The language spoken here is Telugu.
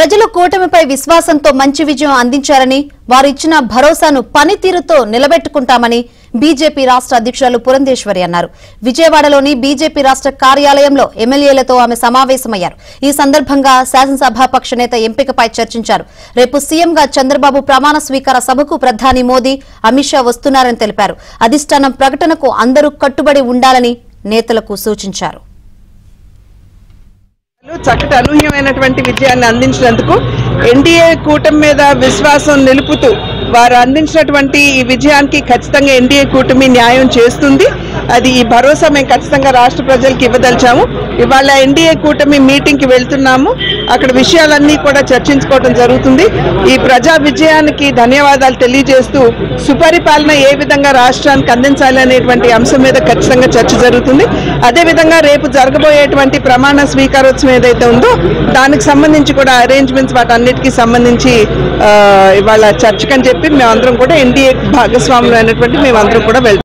ప్రజలు కూటమిపై విశ్వాసంతో మంచి విజయం అందించారని వారు ఇచ్చిన భరోసాను పనితీరుతో నిలబెట్టుకుంటామని బీజేపీ రాష్ట్ర అధ్యక్షురాలు పురంధేశ్వరి అన్నారు. విజయవాడలోని బీజేపీ రాష్ట్ర కార్యాలయంలో ఎమ్మెల్యేలతో ఆమె సమావేశమయ్యారు. ఈ సందర్భంగా శాసనసభాపక్ష నేత ఎంపికపై చర్చించారు. రేపు సీఎంగా చంద్రబాబు ప్రమాణ స్వీకార సభకు ప్రధాని మోదీ, అమిత్ షా వస్తున్నారని తెలిపారు. అధిష్టానం ప్రకటనకు అందరూ కట్టుబడి ఉండాలని నేతలకు సూచించారు. చక్కటి అనూహ్యమైనటువంటి విజయాన్ని అందించినందుకు ఎన్డీఏ కూటమి మీద విశ్వాసం నిలుపుతూ వారు అందించినటువంటి ఈ విజయానికి ఖచ్చితంగా ఎన్డీఏ కూటమి న్యాయం చేస్తుంది. అది ఈ భరోసా మేము ఖచ్చితంగా రాష్ట్ర ప్రజలకు ఇవ్వదలిచాము. ఇవాళ ఎన్డీఏ కూటమి మీటింగ్కి వెళ్తున్నాము. అక్కడ విషయాలన్నీ కూడా చర్చించుకోవడం జరుగుతుంది. ఈ ప్రజా విజయానికి ధన్యవాదాలు తెలియజేస్తూ సుపరిపాలన ఏ విధంగా రాష్ట్రానికి అందించాలి అనేటువంటి అంశం మీద ఖచ్చితంగా చర్చ జరుగుతుంది. అదేవిధంగా రేపు జరగబోయేటువంటి ప్రమాణ స్వీకారోత్సవం ఏదైతే ఉందో దానికి సంబంధించి కూడా అరేంజ్మెంట్స్ వాటన్నిటికీ సంబంధించి ఇవాళ చర్చకని చెప్పి మేమందరం కూడా ఎన్డీఏ భాగస్వాములు అయినటువంటి మేమందరం కూడా వెళ్తాం.